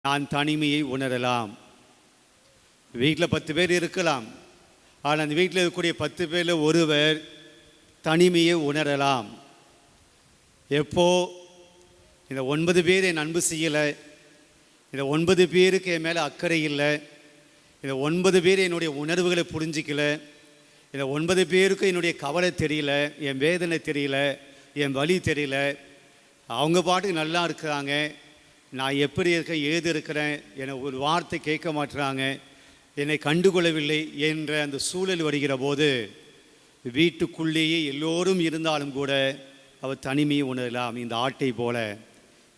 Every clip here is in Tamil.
நான் தனிமையை உணரலாம். வீட்டில் 10 பேர் இருக்கலாம், ஆனால் அந்த வீட்டில் இருக்கக்கூடிய 10 பேரில் ஒருவர் தனிமையை உணரலாம். எப்போ இந்த 9 பேர் என் அன்பு செய்யலை, இந்த 9 பேருக்கு என் மேலே அக்கறை இல்லை, இந்த 9 பேர் என்னுடைய உணர்வுகளை புரிஞ்சிக்கல, இந்த 9 பேருக்கு என்னுடைய கவலை தெரியல, என் வேதனை தெரியல, என் வலி தெரியல, அவங்க பாட்டுக்கு நல்லா இருக்கிறாங்க, நான் எப்படி இருக்கேன் ஏது இருக்கிறேன் என ஒரு வார்த்தை கேட்க மாட்டுறாங்க, என்னை கண்டுகொள்ளவில்லை என்ற அந்த சூழல் வருகிற போது வீட்டுக்குள்ளேயே எல்லோரும் இருந்தாலும் கூட அவர் தனிமையை உணரலாம். இந்த ஆட்டை போல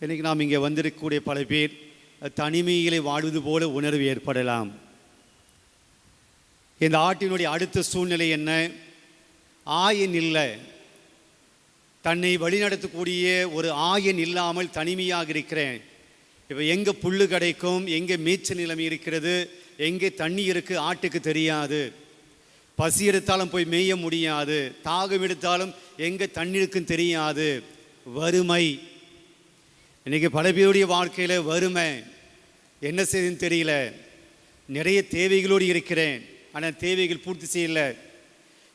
இன்றைக்கி நாம் இங்கே வந்திருக்கக்கூடிய பல பேர் தனிமைகளை வாழ்வது போல உணர்வு ஏற்படலாம். இந்த ஆட்டினுடைய அடுத்த சூழ்நிலை என்ன? ஆயன் இல்லை, தன்னை வழிநடத்தக்கூடிய ஒரு ஆயன் இல்லாமல் தனிமையாக இருக்கிறேன். இப்போ எங்கே புல்லு கிடைக்கும், எங்கே மேய்ச்சல் நிலம் இருக்கிறது, எங்கே தண்ணி இருக்குது ஆட்டுக்கு தெரியாது, பசி எடுத்தாலும் போய் மேய முடியாது, தாகம் எடுத்தாலும் எங்கே தண்ணி இருக்குன்னு தெரியாது. வறுமை, இன்றைக்கி பல பேருடைய வாழ்க்கையில் வறுமை, என்ன செய்யுதுன்னு தெரியல. நிறைய தேவைகளோடு இருக்கிறேன், ஆனால் தேவைகள் பூர்த்தி செய்யலை.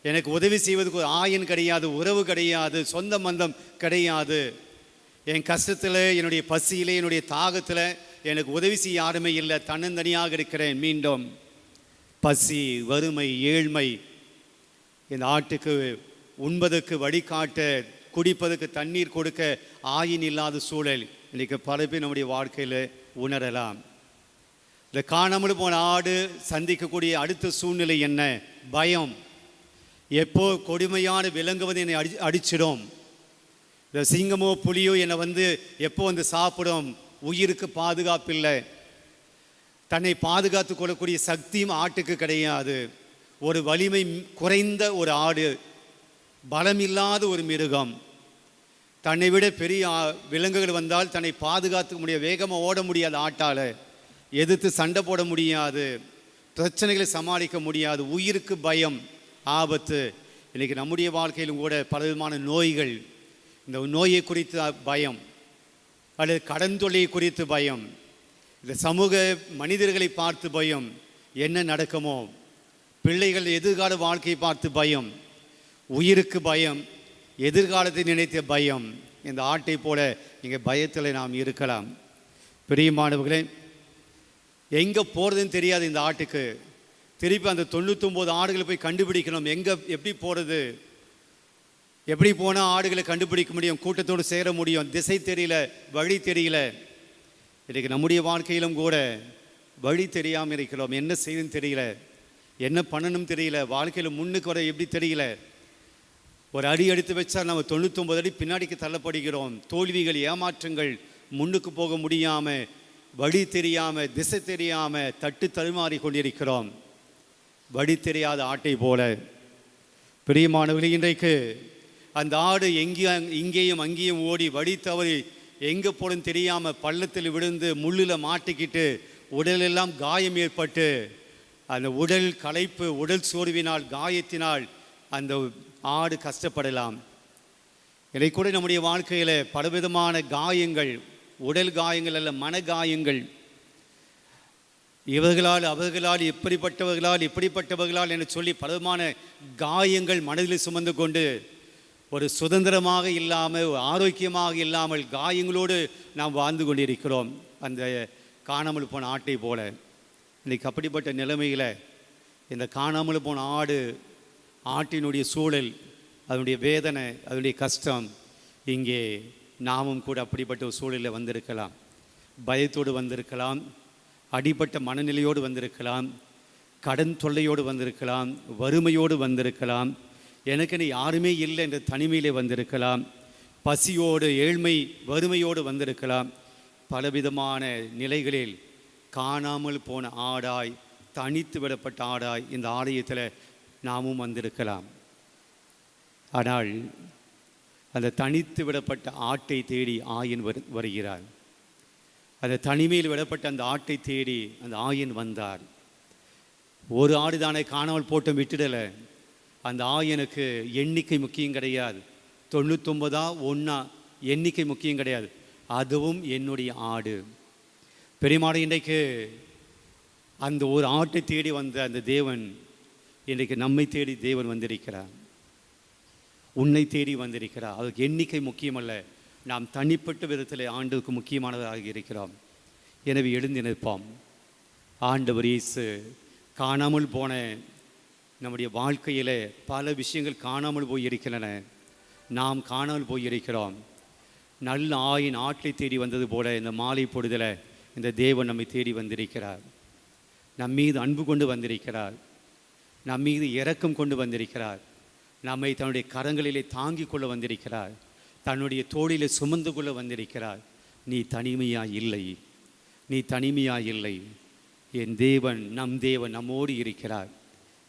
எனக்கு உதவி செய்வதுக்கு ஒரு ஆயன் கிடையாது, உறவு கிடையாது, சொந்த பந்தம் கிடையாது. என் கஷ்டத்தில், என்னுடைய பசியில், என்னுடைய தாகத்தில் எனக்கு உதவி செய்ய யாருமே இல்லை, தன்னந்தனியாக இருக்கிறேன். மீண்டும் பசி, வறுமை, ஏழ்மை. இந்த ஆட்டுக்கு உண்பதற்கு வழிகாட்ட, குடிப்பதற்கு தண்ணீர் கொடுக்க ஆயின் இல்லாத சூழல் இன்றைக்கு பல பேர் நம்முடைய வாழ்க்கையில் உணரலாம். இந்த காணாமல் போன ஆடு சந்திக்கக்கூடிய அடுத்த சூழ்நிலை என்ன? பயம். எப்போ கொடுமையான விலங்குவது என்னை அடிச்சிடும், இந்த சிங்கமோ புலியோ என்னை எப்போ சாப்பிடும், உயிருக்கு பாதுகாப்பில்லை. தன்னை பாதுகாத்து கொள்ளக்கூடிய சக்தியும் ஆட்டுக்கு கிடையாது. ஒரு வலிமை குறைந்த ஒரு ஆடு, பலமில்லாத ஒரு மிருகம். தன்னை விட பெரிய விலங்குகள் வந்தால் தன்னை பாதுகாத்துக்க முடியாது, வேகமாக ஓட முடியாது, ஆட்டால் எதிர்த்து சண்டை போட முடியாது, பிரச்சனைகளை சமாளிக்க முடியாது, உயிருக்கு பயம், ஆபத்து. இன்றைக்கி நம்முடைய வாழ்க்கையிலும் கூட பலவிதமான நோய்கள், இந்த நோயை குறித்து பயம், அல்லது கடன் தொல்லையை குறித்து பயம், இந்த சமூக மனிதர்களை பார்த்து பயம், என்ன நடக்குமோ, பிள்ளைகள் எதிர்கால வாழ்க்கையை பார்த்து பயம், உயிருக்கு பயம், எதிர்காலத்தை நினைத்த பயம். இந்த ஆட்டை போல இங்கே பயத்தில் நாம் இருக்கலாம். பிரியமானவர்களே, எங்கே போகிறதுன்னு தெரியாது இந்த ஆட்டுக்கு. திருப்பி அந்த 99 ஆடுகளை போய் கண்டுபிடிக்கணும், எங்கே எப்படி போகிறது, எப்படி போனால் ஆடுகளை கண்டுபிடிக்க முடியும், கூட்டத்தோடு சேர முடியும், திசை தெரியல, வழி தெரியல. இன்றைக்கு நம்முடைய வாழ்க்கையிலும் கூட வழி தெரியாமல் இருக்கிறோம், என்ன செய்யணும்னு தெரியல, என்ன பண்ணணும் தெரியல, வாழ்க்கையில் முன்னுக்கு வர எப்படி தெரியல. ஒரு அடி எடுத்து வச்சா நம்ம 99 அடி பின்னாடிக்கு தள்ளப்படுகிறோம். தோல்விகள், ஏமாற்றங்கள், முன்னுக்கு போக முடியாமல், வழி தெரியாமல், திசை தெரியாமல் தட்டு தடுமாறி கொண்டிருக்கிறோம். வழி தெரியாத ஆட்டை போல. பிரியமானவர்களே, இன்றைக்கு அந்த ஆடு இங்கேயும் அங்கேயும் ஓடி வழி தவறி எங்கே போலும் தெரியாமல் பள்ளத்தில் விழுந்து முள்ளில் மாட்டிக்கிட்டு உடலெல்லாம் காயம் ஏற்பட்டு அந்த உடல் களைப்பு, உடல் சோர்வினால், காயத்தினால் அந்த ஆடு கஷ்டப்படலாம். இதை கூட நம்முடைய வாழ்க்கையில் பலவிதமான காயங்கள், உடல் காயங்கள் அல்ல, மன காயங்கள், இவர்களால் அவர்களால் இப்படிப்பட்டவர்களால் என்று சொல்லி பலவிதமான காயங்கள் மனதில் சுமந்து கொண்டு ஒரு சுதந்திரமாக இல்லாமல், ஆரோக்கியமாக இல்லாமல் காயங்களோடு நாம் வாழ்ந்து கொண்டிருக்கிறோம். அந்த காணாமல் போன ஆட்டை போல இன்றைக்கு அப்படிப்பட்ட நிலைமையில் இந்த காணாமல் போன ஆட்டினுடைய சூழல், அதனுடைய வேதனை, அதனுடைய கஷ்டம், இங்கே நாமும் கூட அப்படிப்பட்ட ஒரு சூழலில் வந்திருக்கலாம். பயத்தோடு வந்திருக்கலாம், அடிப்பட்ட மனநிலையோடு வந்திருக்கலாம், கடன் தொல்லையோடு வந்திருக்கலாம், வறுமையோடு வந்திருக்கலாம், எனக்குன்னு யாருமே இல்லை என்ற தனிமையிலே வந்திருக்கலாம், பசியோடு, ஏழ்மை, வறுமையோடு வந்திருக்கலாம். பலவிதமான நிலைகளில் காணாமல் போன ஆடாய், தனித்து விடப்பட்ட ஆடாய் இந்த ஆலயத்தில் நாமும் வந்திருக்கலாம். ஆனால் அந்த தனித்து விடப்பட்ட ஆட்டை தேடி ஆயன் வருகிறார். அந்த தனிமையில் விடப்பட்ட அந்த ஆட்டை தேடி அந்த ஆயன் வந்தார். ஒரு ஆடு தானே காணாமல் போட்டு விட்டுடலை. அந்த ஆயனுக்கு எண்ணிக்கை முக்கியம் கிடையாது, 99 1 எண்ணிக்கை முக்கியம் கிடையாது. அதுவும் என்னுடைய ஆடு. பெரியமாடு இன்றைக்கு அந்த ஒரு ஆட்டை தேடி வந்த அந்த தேவன் இன்றைக்கு நம்மை தேடி தேவன் வந்திருக்கிறார், உன்னை தேடி வந்திருக்கிறார். அதுக்கு எண்ணிக்கை முக்கியமல்ல, நாம் தனிப்பட்ட விதத்தில் ஆண்டுக்கு முக்கியமானதாக இருக்கிறோம். எனவே எழுந்து நிற்போம். ஆண்டவர் இயேசு காணாமல் போன நம்முடைய வாழ்க்கையில் பல விஷயங்கள் காணாமல் போய் இருக்கின்றன, நாம் காணாமல் போய் இருக்கிறோம். நல்ல ஆயின் ஆட்டை தேடி வந்தது போல இந்த மாலை பொழுதில் இந்த தேவன் நம்மை தேடி வந்திருக்கிறார். நம் மீது அன்பு கொண்டு வந்திருக்கிறார், நம் மீது இரக்கம் கொண்டு வந்திருக்கிறார், நம்மை தன்னுடைய கரங்களிலே தாங்கிக் கொள்ள வந்திருக்கிறார், தன்னுடைய தோளிலே சுமந்து கொள்ள வந்திருக்கிறார். நீ தனிமையாக இல்லை, நீ தனிமையாக இல்லை. என் தேவன், நம் தேவன் நம்மோடு இருக்கிறார்.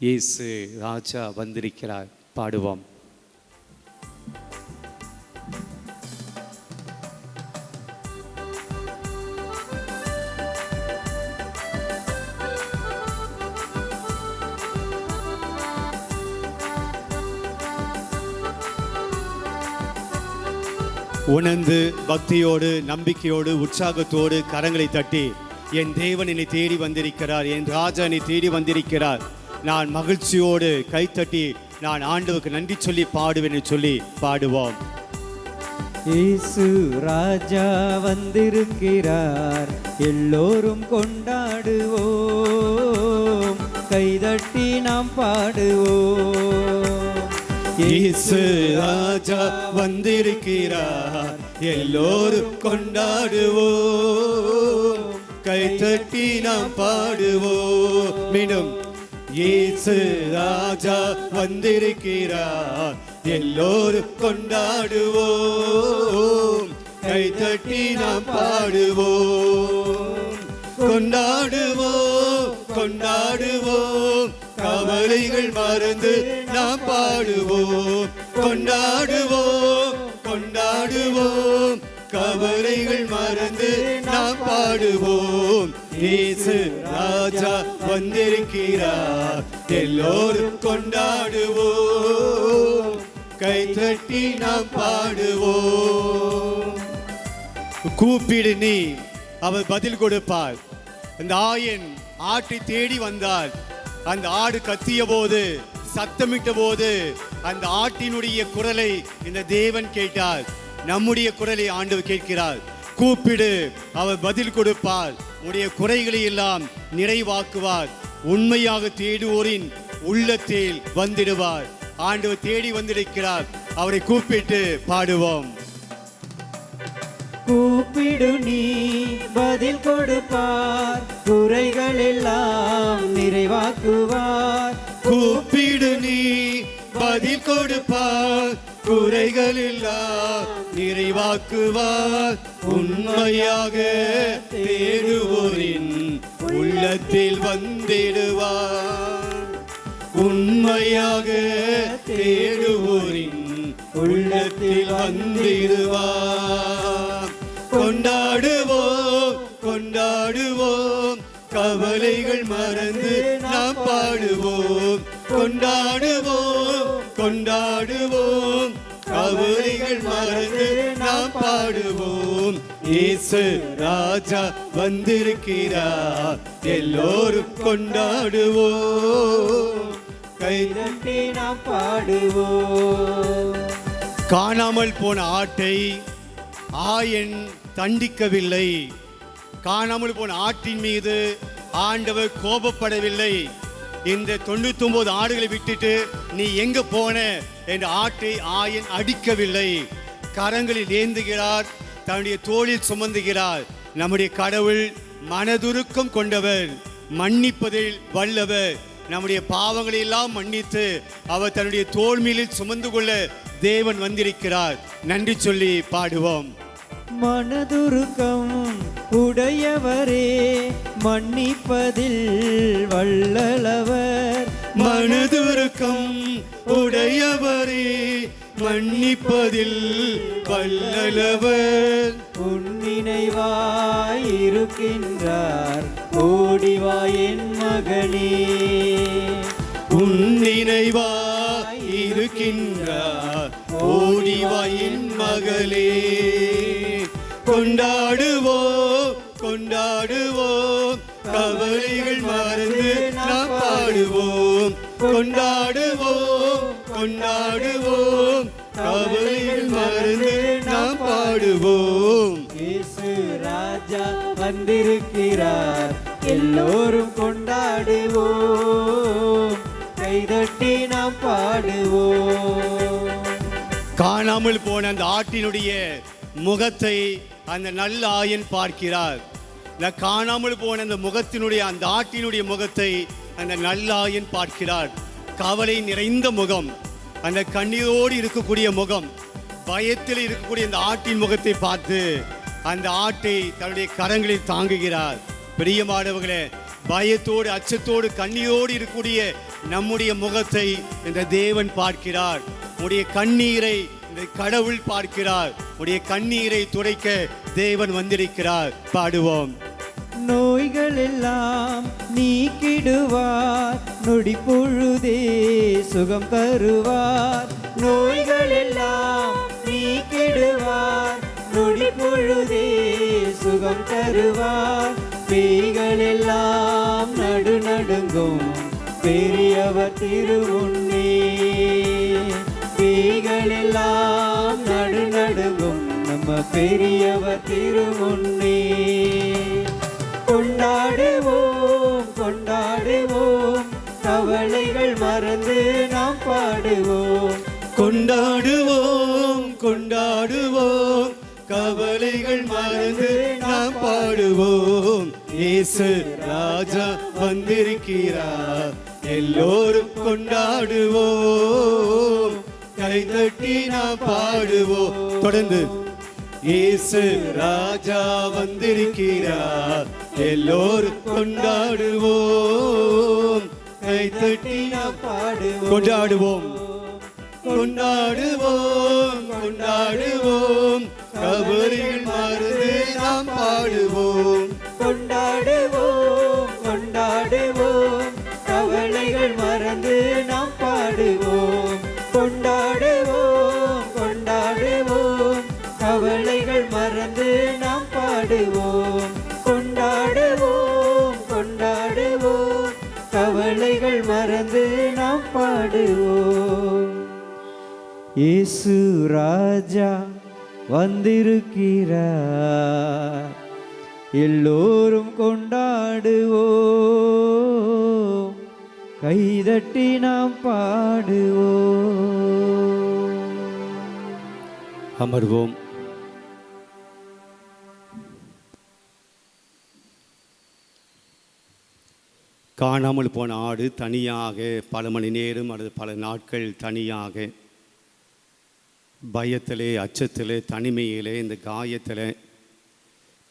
இயேசு ராஜா வந்திருக்கிறார். பாடுவோம். உணர்ந்து பக்தியோடு நம்பிக்கையோடு உற்சாகத்தோடு கரங்களை தட்டி, என் தேவன் என்னை தேடி வந்திருக்கிறார், என் ராஜா என்னை தேடி வந்திருக்கிறார், நான் மகிழ்ச்சியோடு கைத்தட்டி நான் ஆண்டவருக்கு நன்றி சொல்லி பாடுவேன் சொல்லி பாடுவோம். இயேசு ராஜா வந்திருக்கிறார், எல்லோரும் கொண்டாடுவோம், கைதட்டி நாம் பாடுவோம். இயேசு ராஜா வந்திருக்கிறார், எல்லோரும் கொண்டாடுவோம், கைதட்டி நாம் பாடுவோம். மீண்டும், இயேசு ராஜா வந்திருக்கிறார், எல்லோரும் கொண்டாடுவோம், கைதட்டி நாம் பாடுவோம். கொண்டாடுவோம் கொண்டாடுவோம், கவலைகள் மறந்து நாம் பாடுவோம். கொண்டாடுவோம் கொண்டாடுவோம், கவலைகள் மறந்து நாம் பாடுவோம். இயேசு ராஜா வந்திருக்கிறார், எல்லோரும் கொண்டாடுவோம், கைதட்டி நாம் பாடுவோம். கூப்பிடு நீ, அவர் பதில் கொடுப்பார். அந்த ஆயன் ஆட்டை தேடி வந்தார். அந்த ஆடு கத்திய போது, சத்தமிட்ட போது அந்த ஆட்டினுடைய குரலை இந்த தேவன் கேட்டார். நம்முடைய குரலை ஆண்டவர் கேட்கிறார். கூப்பிடு, அவர் பதில் கொடுப்பார், உடைய குறைகளை எல்லாம் நிறைவாக்குவார், உண்மையாக தேடுவோரின் உள்ளத்தில் வந்திடுவார். ஆண்டவர் தேடி வந்திருக்கிறார், அவரை கூப்பிட்டு பாடுவோம். கூப்பிடு நீ, பதில் கொடுப்பார், குறைகள் எல்லாம் நிறைவாக்குவார். கூப்பிடு நீ, பதில் கொடுப்பார், குறைகள் எல்லாம் நிறைவாக்குவார். உண்மையாக தேடுவோரின் உள்ளத்தில் வந்திடுவார். உண்மையாக தேடுவோரின் உள்ளத்தில் வந்திடுவார். கொண்டாடுவோம் கொண்டாடுவோம், கவலைகள் மறந்து நாம் பாடுவோம். கொண்டாடுவோம் கொண்டாடுவோம், கவலைகள் மறந்து நாம் பாடுவோம். இயேசு ராஜா வந்திருக்கிறார், எல்லோரும் கொண்டாடுவோம், கைதட்டி நாம் பாடுவோம். காணாமல் போன ஆட்டை ஆயன் தண்டிக்கவில்லை. காணாமல் போன ஆட்டின் மீது ஆண்டவர் கோபப்படவில்லை. இந்த 99 ஆடுகளை விட்டுட்டு நீ எங்க போன என்ற ஆட்டை ஆயன் அடிக்கவில்லை. கரங்களில் ஏந்துகிறார், தன்னுடைய தோளில் சுமந்துகிறார். நம்முடைய கடவுள் மனதுருக்கம் கொண்டவர், மன்னிப்பதில் வல்லவர். நம்முடைய பாவங்களை எல்லாம் மன்னித்து அவர் தன்னுடைய தோள் மீதில் சுமந்து கொள்ள தேவன் வந்திருக்கிறார். நன்றி சொல்லி பாடுவோம். மனதுருக்கம் உடையவரே, மன்னிப்பதில் வல்லவர். மனதுருக்கம் உடையவரே, மன்னிப்பதில் வல்லவர். உன்னினைவாய் இருக்கின்றார், ஓடிவா என் மகனே. உன்னினைவாய் இருக்கின்றார், ஓடிவா என் மகளே. கொண்டாடுவோம் கொண்டாடுவோம், கவலைகள் மறந்து நாம் பாடுவோம். கொண்டாடுவோம், கொண்டாடுவோம், கவலைகள் மறந்து நாம் பாடுவோம். இயேசு ராஜா வந்திருக்கிறார், எல்லோரும் கொண்டாடுவோம், கைதட்டி நாம் பாடுவோம். காணாமல் போன அந்த ஆட்டினுடைய முகத்தை அந்த நல்ல ஆயன் பார்க்கிறார். இந்த காணாமல் போன அந்த முகத்தினுடைய அந்த ஆட்டினுடைய முகத்தை அந்த நல்ல ஆயன் பார்க்கிறார். கவலை நிறைந்த முகம், அந்த கண்ணீரோடு இருக்கக்கூடிய முகம், பயத்தில் இருக்கக்கூடிய அந்த ஆட்டின் முகத்தை பார்த்து அந்த ஆட்டை தன்னுடைய கரங்களில் தாங்குகிறார். பிரியமானவர்களே, பயத்தோடு அச்சத்தோடு கண்ணீரோடு இருக்கக்கூடிய நம்முடைய முகத்தை இந்த தேவன் பார்க்கிறார். உடைய கண்ணீரை இந்த கடவுள் பார்க்கிறார். உடைய கண்ணீரை துடைக்க தேவன் வந்திருக்கிறார். பாடுவோம். நோய்கள் எல்லாம் நீக்கிடுவார், நொடி பொழுதே சுகம் தருவார். நோய்கள் எல்லாம் நீக்கிடுவார், நொடி பொழுதே சுகம் தருவார். பேய்கள் எல்லாம் நடுநடுங்கும், பெரியவர் திருமுன்னே. பேய்கள் எல்லாம் நடுநடுங்கும், நம்ம பெரியவர் திருமுன்னே. கொண்டாடுவோம், கொண்டாடுவோம், கவலைகள் மறந்து நாம் பாடுவோம். கொண்டாடுவோம், கொண்டாடுவோம், கவலைகள் மறந்து நாம் பாடுவோம். இயேசு ராஜா வந்திருக்கிறார், எல்லோரும் கொண்டாடுவோம், கைதட்டி நாம் பாடுவோம். தொடர்ந்து. இயேசு ராஜா வந்திருக்கிறார், எல்லோரும் கொண்டாடுவோம், கைதட்டி நாம் பாடுவோம். கொண்டாடுவோம், கொண்டாடுவோம், கொண்டாடுவோம், கவலைகள் மறந்து நாம் பாடுவோம். கொண்டாடுவோம், கொண்டாடுவோம், கவலைகள் மறந்து நாம் பாடுவோம். கொண்டாடுவோம், கொண்டாடுவோம், கவலைகள் மறந்து நாம் பாடுவோம். கொண்டாடுவோம், கொண்டாடுவோம், கவலைகள் மறந்து நாம் பாடுவோம். இயேசு ராஜா வந்திருக்கிறார், எல்லோரும் கொண்டாடுவோம், கைதட்டி நாம் பாடுவோம். அமர்வோம். காணாமல் போன ஆடு தனியாக பல மணி நேரம் அல்லது பல நாட்கள் தனியாக பயத்திலே, அச்சத்திலே, தனிமையிலே, இந்த காயத்திலே,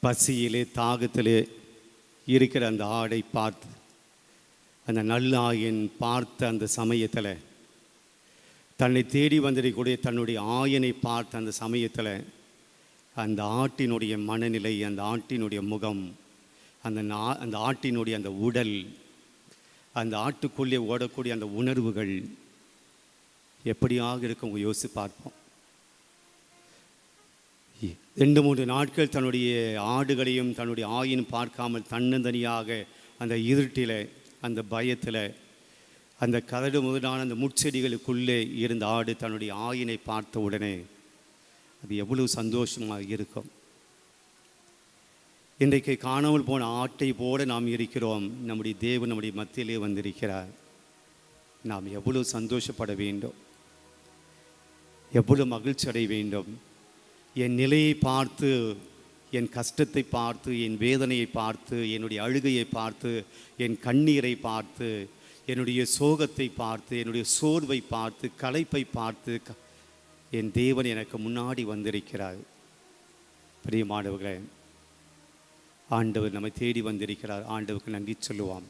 பசியிலே, தாகத்திலே இருக்கிற அந்த ஆடை பார்த்து அந்த நல்ல ஆயன் பார்த்த அந்த சமயத்தில், தன்னை தேடி வந்திருக்கக்கூடிய தன்னுடைய ஆயனை பார்த்த அந்த சமயத்தில் அந்த ஆட்டினுடைய மனநிலை, அந்த ஆட்டினுடைய முகம், அந்த ஆட்டினுடைய அந்த உடல், அந்த ஆட்டுக்குள்ளே ஓடக்கூடிய அந்த உணர்வுகள் எப்படியாக இருக்கும் யோசித்து பார்ப்போம். 2-3 நாட்கள் தன்னுடைய ஆடுகளையும் தன்னுடைய ஆயினும் பார்க்காமல் தன்னந்தனியாக அந்த இருட்டில், அந்த பயத்தில், அந்த கரடு முதலான அந்த முட்செடிகளுக்குள்ளே இருந்த ஆடு தன்னுடைய ஆயினை பார்த்த உடனே அது எவ்வளவு சந்தோஷமாக இருக்கும். இன்றைக்கு காணாமல் போன ஆட்டை போல நாம் இருக்கிறோம். நம்முடைய தேவன் நம்முடைய மத்தியிலே வந்திருக்கிறார். நாம் எவ்வளவு சந்தோஷப்பட வேண்டும், எவ்வளவு மகிழ்ச்சி அடைய வேண்டும். என் நிலையை பார்த்து, என் கஷ்டத்தை பார்த்து, என் வேதனையை பார்த்து, என்னுடைய அழுகையை பார்த்து, என் கண்ணீரை பார்த்து, என்னுடைய சோகத்தை பார்த்து, என்னுடைய சோர்வை பார்த்து, களைப்பை பார்த்து என் தேவன் எனக்கு முன்னாடி வந்திருக்கிறார். பிரியமானவர்களே, ஆண்டவர் நம்மை தேடி வந்திருக்கிறார். ஆண்டவருக்கு நன்றி சொல்லுவாம்.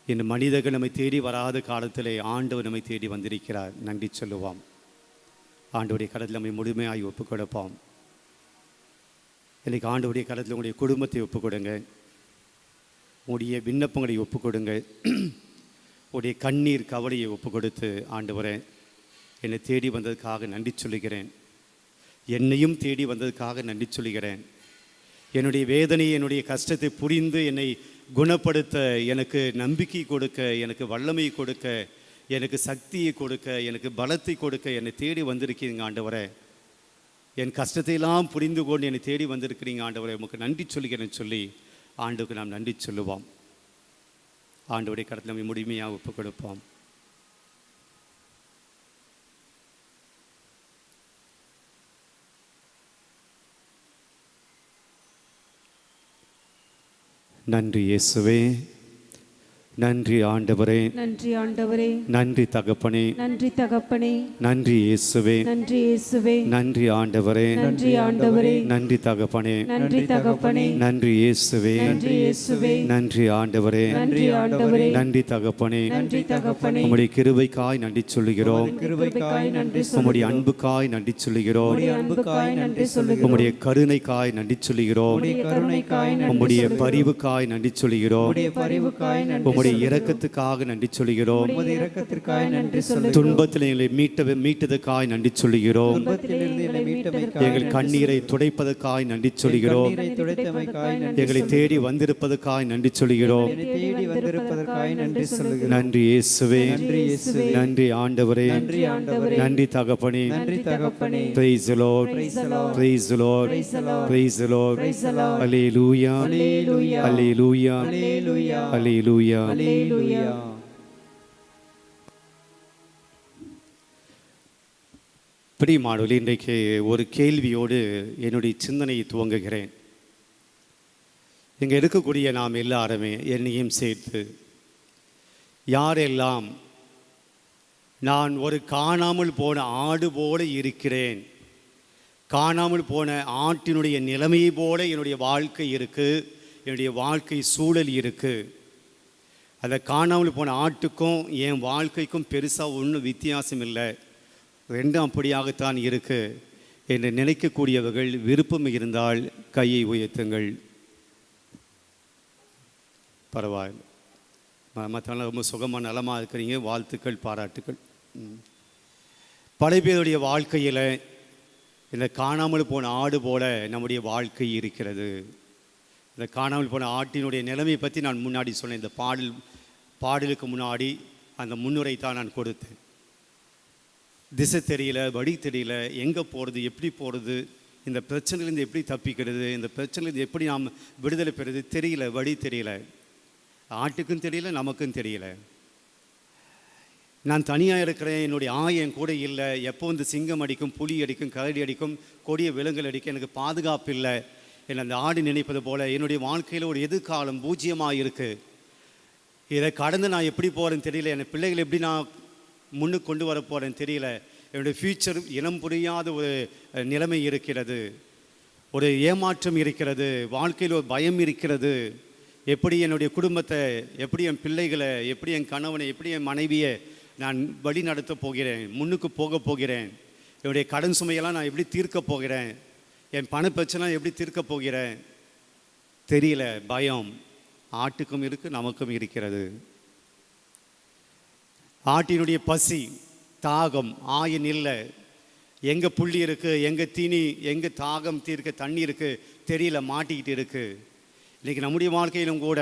இந்த மனிதர்கள் நம்மை தேடி வராத காலத்திலே ஆண்டவர் நம்மை தேடி வந்திருக்கிறார். நன்றி சொல்லுவாம். ஆண்டவருடைய கடத்தில் நம்மை முழுமையாய் ஒப்புக் கொடுப்போம். இன்றைக்கு ஆண்டவருடைய கடத்தில் உங்களுடைய குடும்பத்தை ஒப்புக் கொடுங்க, உங்களுடைய விண்ணப்பங்களை ஒப்புக் கொடுங்க, உங்களுடைய கண்ணீர் கவலையை ஒப்புக் கொடுத்து, ஆண்டவரே என்னை தேடி வந்ததுக்காக நன்றி சொல்லுகிறேன், என்னையும் தேடி வந்ததுக்காக நன்றி சொல்லுகிறேன், என்னுடைய வேதனையை, என்னுடைய கஷ்டத்தை புரிந்து என்னை குணப்படுத்த, எனக்கு நம்பிக்கை கொடுக்க, எனக்கு வல்லமை கொடுக்க, எனக்கு சக்தியை கொடுக்க, எனக்கு பலத்தை கொடுக்க என்னை தேடி வந்திருக்கீங்க ஆண்டவரே. என் கஷ்டத்தையெல்லாம் புரிந்து கொண்டு என்னை தேடி வந்திருக்கிறீங்க ஆண்டவரே, உமக்கு நன்றி சொல்லுகிறேன்னு சொல்லி ஆண்டுக்கு நாம் நன்றி சொல்லுவோம். ஆண்டவருடைய கடத்தில் நம்ம முழுமையாக ஒப்புக் கொடுப்போம். நன்றி இயேசுவே, நன்றி ஆண்டவரே, நன்றி ஆண்டவரே, நன்றி தகப்பனே, நன்றி தகப்பனே, நன்றி இயேசுவே, நன்றி இயேசுவே, நன்றி ஆண்டவரே, நன்றி ஆண்டவரே, நன்றி தகப்பனே, நன்றி தகப்பனே, நன்றி இயேசுவே, நன்றி இயேசுவே, நன்றி ஆண்டவரே, நன்றி ஆண்டவரே, நன்றி தகப்பனே, நன்றி தகப்பனே, உம்முடைய கிருபைக்காய் நன்றி சொல்லுகிறோம். கிருபைக்காய் நன்றி சொல்லுகிறோம். உம்முடைய அன்புக்காய் நன்றி சொல்லுகிறோம். உம்முடைய அன்புக்காய் நன்றி சொல்லுகிறோம். உம்முடைய கருணைக்காய் நன்றி சொல்லுகிறோம். உம்முடைய கருணைக்காய் நன்றி உம்முடைய சொல்லுகிறோம். பரிவுக்காய் நன்றி சொல்லுகிறோம். உம்முடைய பரிவுக்காய் நன்றி உம்முடைய இரக்கத்துக்காக நன்றி சொல்லுகிறோம். உம்முடைய இரக்கத்திற்காய் நன்றி சொல்லுகிறோம். துன்பத்தில் எங்களை மீட்டதுக்காய் நன்றி சொல்லுகிறோம். துன்பத்திலிருந்து எங்களை மீட்டமைக்காய் எங்கள் கண்ணீரை துடைப்பதற்காய் நன்றி சொல்லுகிறோம். கண்ணீரை துடைத்தமைக்காய் நன்றி எங்களை தேடி வந்திருப்பதற்காய் நன்றி சொல்லுகிறோம். என்னை தேடி வந்திருப்பதற்காய் நன்றி சொல்லுகிறோம். நன்றி இயேசுவே, நன்றி இயேசுவே, நன்றி ஆண்டவரே, நன்றி ஆண்டவரே, நன்றி தகப்பனே. நன்றி தகப்பனே. Praise the Lord, Praise the Lord, praise the Lord, Praise the Lord, praise the Lord, Praise the Lord. Hallelujah, Hallelujah, Hallelujah, Hallelujah, Hallelujah. Hallelujah. பிரியமானவர்களே, இன்றைக்கு ஒரு கேள்வியோடு என்னுடைய சிந்தனையை துவங்குகிறேன். இங்கே இருக்கக்கூடிய நாம் எல்லாருமே, என்னையும் சேர்த்து, யாரெல்லாம் நான் ஒரு காணாமல் போன ஆடு போல இருக்கிறேன், காணாமல் போன ஆட்டினுடைய நிலைமை போல என்னுடைய வாழ்க்கை இருக்குது, என்னுடைய வாழ்க்கை சூழல் இருக்குது, அந்த காணாமல் போன ஆட்டுக்கும் என் வாழ்க்கைக்கும் பெருசாக ஒன்றும் வித்தியாசம் இல்லை, ரெண்டும் அப்படியாகத்தான் இருக்குது என்று நினைக்கக்கூடியவர்கள் விருப்பம் இருந்தால் கையை உயர்த்துங்கள். பரவாயில்லை, மற்றவங்க ரொம்ப சுகமாக நலமாக இருக்கிறீங்க, வாழ்த்துக்கள், பாராட்டுக்கள். பல பேருடைய வாழ்க்கையில் இந்த காணாமல் போன ஆடு போல நம்முடைய வாழ்க்கை இருக்கிறது. இந்த காணாமல் போன ஆட்டினுடைய நிலைமையை பற்றி நான் முன்னாடி சொன்னேன். இந்த பாடலுக்கு முன்னாடி அந்த முன்னுரை தான் நான் கொடுத்தேன். திசை தெரியல, வழி தெரியல, எங்கே போகிறது, எப்படி போகிறது, இந்த பிரச்சனையிலேருந்து எப்படி தப்பிக்கிறது, இந்த பிரச்சனையிலேருந்து எப்படி நாம் விடுதலை பெறுறது தெரியல, வழி தெரியல, ஆட்டுக்கும் தெரியல, நமக்கும் தெரியல. நான் தனியாக இருக்கிறேன், என்னுடைய என் கூட இல்லை, எப்போ வந்து சிங்கம் அடிக்கும், புலி அடிக்கும், கரடி அடிக்கும், கொடிய விலங்குகள் அடிக்கும், எனக்கு பாதுகாப்பு இல்லை என்ன அந்த ஆடு நினைப்பது போல் என்னுடைய வாழ்க்கையில் ஒரு எதிர்காலம் பூஜ்ஜியமாக இருக்குது. இதை கடந்து நான் எப்படி போகிறேன்னு தெரியல, என் பிள்ளைகள் எப்படி நான் முன்னுக்கு கொண்டு வர போகிறேன்னு தெரியல, என்னுடைய ஃப்யூச்சர் இனம் புரியாத ஒரு நிலைமை இருக்கிறது, ஒரு ஏமாற்றம் இருக்கிறது, வாழ்க்கையில் ஒரு பயம் இருக்கிறது. எப்படி என்னுடைய குடும்பத்தை, எப்படி என் பிள்ளைகளை, எப்படி என் கணவனை, எப்படி என் மனைவியை நான் வழி நடத்த போகிறேன், முன்னுக்கு போக போகிறேன், என்னுடைய கடன் சுமையெல்லாம் நான் எப்படி தீர்க்க போகிறேன், என் பண பிரச்சனை எப்படி தீர்க்க போகிறேன் தெரியல. பயம் ஆட்டுக்கும் இருக்குது, நமக்கும் இருக்கிறது. ஆட்டினுடைய பசி, தாகம், ஆயன் இல்லை, எங்கே புள்ளி இருக்குது, எங்கே தீனி, எங்கே தாகம் தீர்க்க தண்ணி இருக்குது தெரியல, மாட்டிக்கிட்டு இருக்குது. இன்றைக்கி நம்முடைய வாழ்க்கையிலும் கூட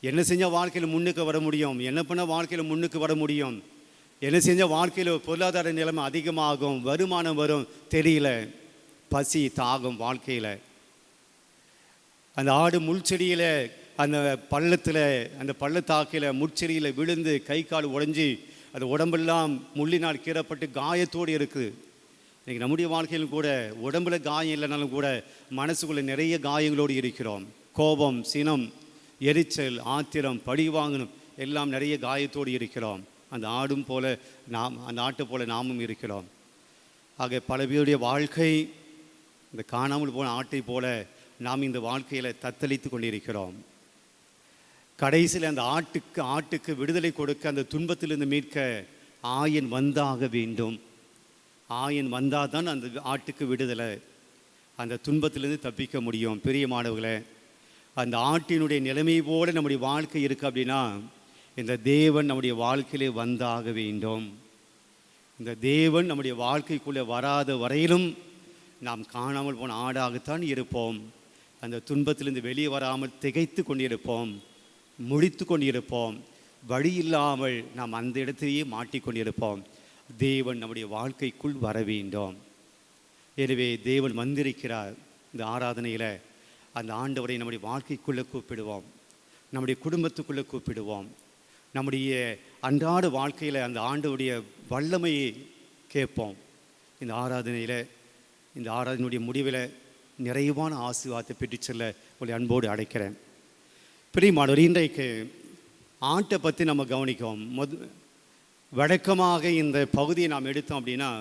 என்ன செஞ்சால் வாழ்க்கையில் முன்னுக்கு வர முடியும், என்ன பண்ணால் வாழ்க்கையில் முன்னுக்கு வர முடியும், என்ன செஞ்சால் வாழ்க்கையில் பொருளாதார நிலைமை அதிகமாகும், வருமானம் வரும் தெரியல. பசி, தாகம் வாழ்க்கையில். அந்த ஆடு முள்செடியில், அந்த பள்ளத்தில், அந்த பள்ளத்தாக்கில் முட்செடியில் விழுந்து கை கால் உடைஞ்சி அது உடம்பெல்லாம் முள்ளினால் கீறப்பட்டு காயத்தோடு இருக்குது. இன்றைக்கி நம்முடைய வாழ்க்கையிலும் கூட உடம்புல காயம் இல்லைனாலும் கூட மனசுக்குள்ளே நிறைய காயங்களோடு இருக்கிறோம். கோபம், சினம், எரிச்சல், ஆத்திரம், பழி வாங்கணும், எல்லாம் நிறைய காயத்தோடு இருக்கிறோம். அந்த ஆடும் போல அந்த ஆட்டை போல நாமும் இருக்கிறோம். ஆக பல பேருடைய வாழ்க்கை இந்த காணாமல் போன ஆட்டை போல நாம் இந்த வாழ்க்கையில் தத்தளித்து கொண்டிருக்கிறோம். கடைசியில் அந்த ஆட்டுக்கு விடுதலை கொடுக்க, அந்த துன்பத்திலிருந்து மீட்க ஆயன் வந்தாக வேண்டும். ஆயன் வந்தால் தான் அந்த ஆட்டுக்கு விடுதலை, அந்த துன்பத்திலிருந்து தப்பிக்க முடியும். பிரியமானவர்களே, அந்த ஆட்டினுடைய நிலைமை போல நம்முடைய வாழ்க்கை இருக்குது அப்படின்னா இந்த தேவன் நம்முடைய வாழ்க்கையிலே வந்தாக வேண்டும். இந்த தேவன் நம்முடைய வாழ்க்கைக்குள்ளே வராத வரையிலும் நாம் காணாமல் போன ஆடாகத்தான் இருப்போம். அந்த துன்பத்திலிருந்து வெளியே வராமல் திகைத்து கொண்டிருப்போம், முழித்து கொண்டிருப்போம், வழி இல்லாமல் நாம் அந்த இடத்திலேயே மாட்டிக்கொண்டிருப்போம். தேவன் நம்முடைய வாழ்க்கைக்குள் வர வேண்டும். எனவே தேவன் வந்திருக்கிறார். இந்த ஆராதனையில் அந்த ஆண்டவரை நம்முடைய வாழ்க்கைக்குள்ளே கூப்பிடுவோம், நம்முடைய குடும்பத்துக்குள்ளே கூப்பிடுவோம். நம்முடைய அன்றாட வாழ்க்கையில் அந்த ஆண்டவருடைய வல்லமையை கேட்போம். இந்த ஆராதனையுடைய முடிவில் நிறைவான ஆசீர்வாதத்தை பெற்று செல்ல உங்களை அன்போடு அழைக்கிறேன். பிரியமானவர்களே, இன்றைக்கு ஆட்டை பற்றி நம்ம கவனிக்கோம். வழக்கமாக இந்த பகுதியை நாம் எடுத்தோம் அப்படின்னா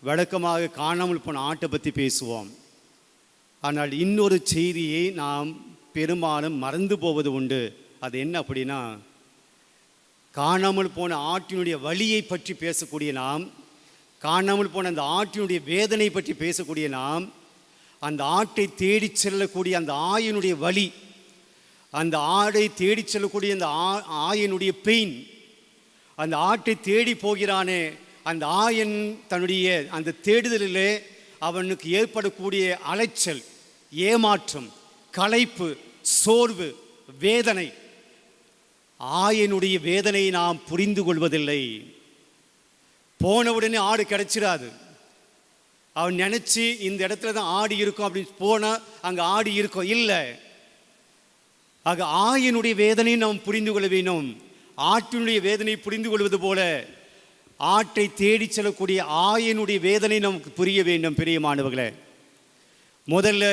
வழக்கமாக காணாமல் போன ஆட்டை பற்றி பேசுவோம். ஆனால் இன்னொரு செய்தியை நாம் பெரும்பாலும் மறந்து போவது உண்டு. அது என்ன அப்படின்னா, காணாமல் போன ஆட்டினுடைய வலியை பற்றி பேசக்கூடிய நாம், காணாமல் போன அந்த ஆட்டினுடைய வேதனை பற்றி பேசக்கூடிய நாம், அந்த ஆட்டை தேடி செல்லக்கூடிய அந்த ஆயனுடைய வலி, அந்த ஆடை தேடி செல்லக்கூடிய அந்த ஆயனுடைய பெயின், அந்த ஆட்டை தேடி போகிறானே அந்த ஆயன் தன்னுடைய அந்த தேடுதலிலே அவனுக்கு ஏற்படக்கூடிய அலைச்சல், ஏமாற்றம், களைப்பு, சோர்வு, வேதனை. ஆயனுடைய வேதனையை நாம் புரிந்து கொள்வதில்லை. போன உடனே ஆடு கிடைச்சிடாது. அவன் நினச்சி இந்த இடத்துல தான் ஆடு இருக்கும் அப்படின்னு போனால் அங்கே ஆடு இருக்கும், இல்லை. ஆக ஆயனுடைய வேதனையை நாம் புரிந்து கொள்ள வேண்டும். ஆட்டினுடைய வேதனை புரிந்து கொள்வது போல ஆட்டை தேடி செல்லக்கூடிய ஆயனுடைய வேதனை நமக்கு புரிய வேண்டும். பிரியமானவர்களே, முதல்ல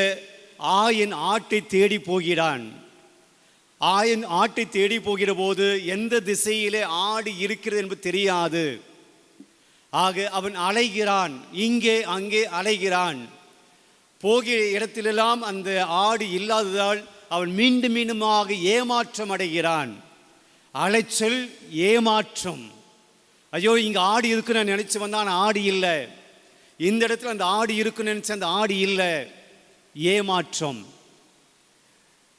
ஆயன் ஆட்டை தேடி போகிறான். ஆயன் ஆட்டை தேடி போகிற போது எந்த திசையிலே ஆடு இருக்கிறது என்பது தெரியாது. ஆக அவன் அலைகிறான், இங்கே அங்கே அலைகிறான். போகிற இடத்திலெல்லாம் அந்த ஆடு இல்லாததால் அவன் மீண்டும் மீண்டுமாக ஏமாற்றம் அடைகிறான். அலைச்சல், ஏமாற்றம். ஐயோ, இங்கே ஆடு இருக்குன்னு நான் நினச்சி வந்தான், ஆடு இல்லை. இந்த இடத்துல அந்த ஆடு இருக்குன்னு நினச்ச அந்த ஆடு இல்லை. ஏமாற்றம்.